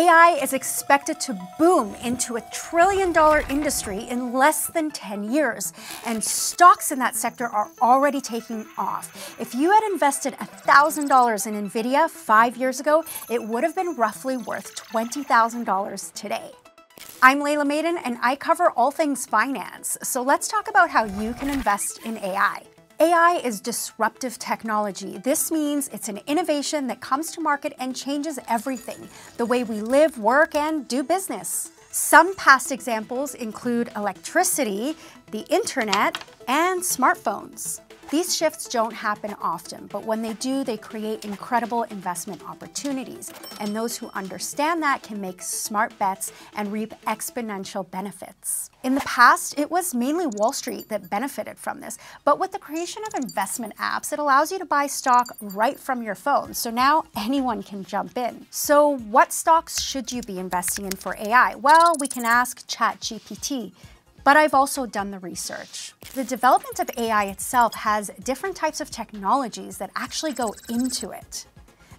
AI is expected to boom into a trillion-dollar industry in less than 10 years, and stocks in that sector are already taking off. If you had invested $1,000 in NVIDIA 5 years ago, it would have been roughly worth $20,000 today. I'm Laila Maidan, and I cover all things finance, so let's talk about how you can invest in AI. AI is disruptive technology. This means it's an innovation that comes to market and changes everything, the way we live, work, and do business. Some past examples include electricity, the internet, and smartphones. These shifts don't happen often, but when they do, they create incredible investment opportunities. And those who understand that can make smart bets and reap exponential benefits. In the past, it was mainly Wall Street that benefited from this, but with the creation of investment apps, it allows you to buy stock right from your phone. So now anyone can jump in. So what stocks should you be investing in for AI? Well, we can ask ChatGPT. But I've also done the research. The development of AI itself has different types of technologies that actually go into it.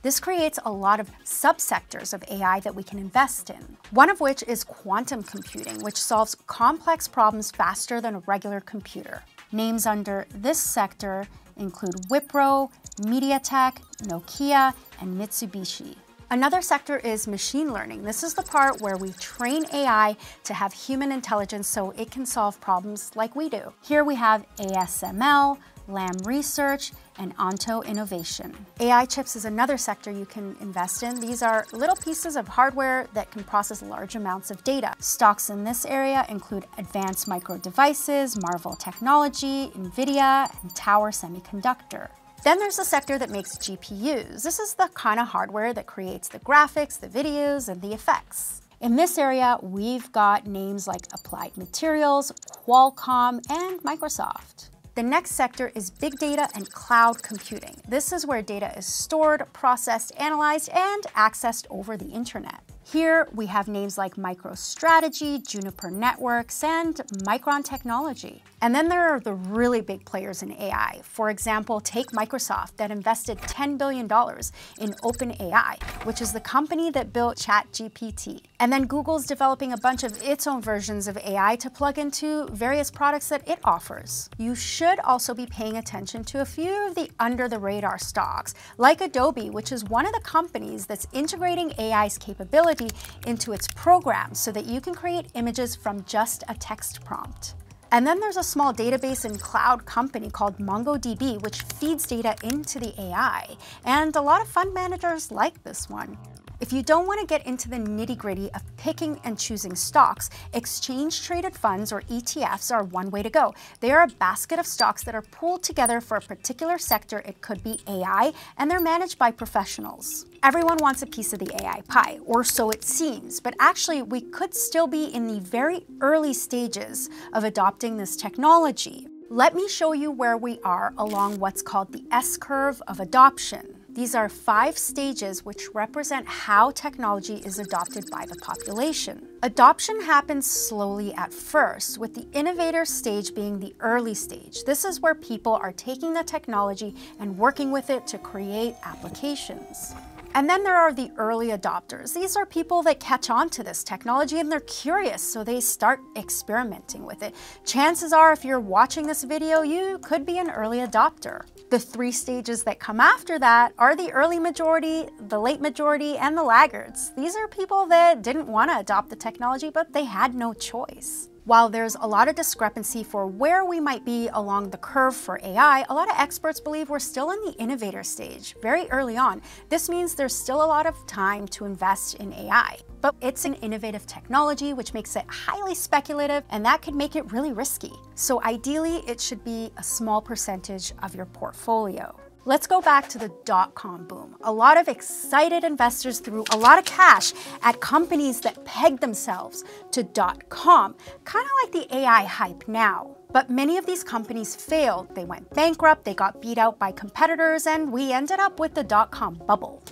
This creates a lot of subsectors of AI that we can invest in. One of which is quantum computing, which solves complex problems faster than a regular computer. Names under this sector include Wipro, MediaTek, Nokia, and Mitsubishi. Another sector is machine learning. This is the part where we train AI to have human intelligence so it can solve problems like we do. Here we have ASML, Lam Research, and Onto Innovation. AI chips is another sector you can invest in. These are little pieces of hardware that can process large amounts of data. Stocks in this area include Advanced Micro Devices, Marvell Technology, NVIDIA, and Tower Semiconductor. Then there's the sector that makes GPUs. This is the kind of hardware that creates the graphics, the videos, and the effects. In this area, we've got names like Applied Materials, Qualcomm, and Microsoft. The next sector is big data and cloud computing. This is where data is stored, processed, analyzed, and accessed over the internet. Here we have names like MicroStrategy, Juniper Networks, and Micron Technology. And then there are the really big players in AI. For example, take Microsoft that invested $10 billion in OpenAI, which is the company that built ChatGPT. And then Google's developing a bunch of its own versions of AI to plug into various products that it offers. You should also be paying attention to a few of the under-the-radar stocks, like Adobe, which is one of the companies that's integrating AI's capability into its programs so that you can create images from just a text prompt. And then there's a small database and cloud company called MongoDB, which feeds data into the AI. And a lot of fund managers like this one. If you don't want to get into the nitty-gritty of picking and choosing stocks, exchange-traded funds, or ETFs, are one way to go. They are a basket of stocks that are pooled together for a particular sector. It could be AI, and they're managed by professionals. Everyone wants a piece of the AI pie, or so it seems, but actually we could still be in the very early stages of adopting this technology. Let me show you where we are along what's called the S-curve of adoption. These are 5 stages which represent how technology is adopted by the population. Adoption happens slowly at first, with the innovator stage being the early stage. This is where people are taking the technology and working with it to create applications. And then there are the early adopters. These are people that catch on to this technology and they're curious, so they start experimenting with it. Chances are, if you're watching this video, you could be an early adopter. The 3 stages that come after that are the early majority, the late majority, and the laggards. These are people that didn't want to adopt the technology, but they had no choice. While there's a lot of discrepancy for where we might be along the curve for AI, a lot of experts believe we're still in the innovator stage, very early on. This means there's still a lot of time to invest in AI. But it's an innovative technology, which makes it highly speculative, and that could make it really risky. So ideally, it should be a small percentage of your portfolio. Let's go back to the dot-com boom. A lot of excited investors threw a lot of cash at companies that pegged themselves to .com, kind of like the AI hype now. But many of these companies failed. They went bankrupt, they got beat out by competitors, and we ended up with the dot-com bubble.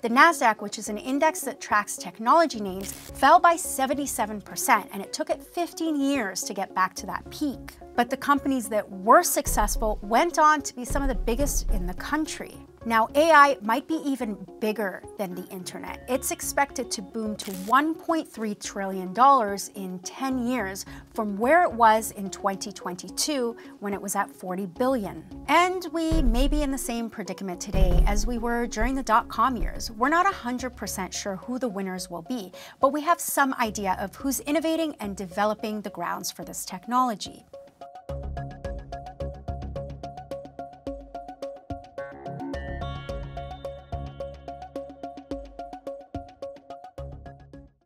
The Nasdaq, which is an index that tracks technology names, fell by 77%, and it took it 15 years to get back to that peak. But the companies that were successful went on to be some of the biggest in the country. Now, AI might be even bigger than the internet. It's expected to boom to $1.3 trillion in 10 years from where it was in 2022 when it was at 40 billion. And we may be in the same predicament today as we were during the dot-com years. We're not 100% sure who the winners will be, but we have some idea of who's innovating and developing the grounds for this technology.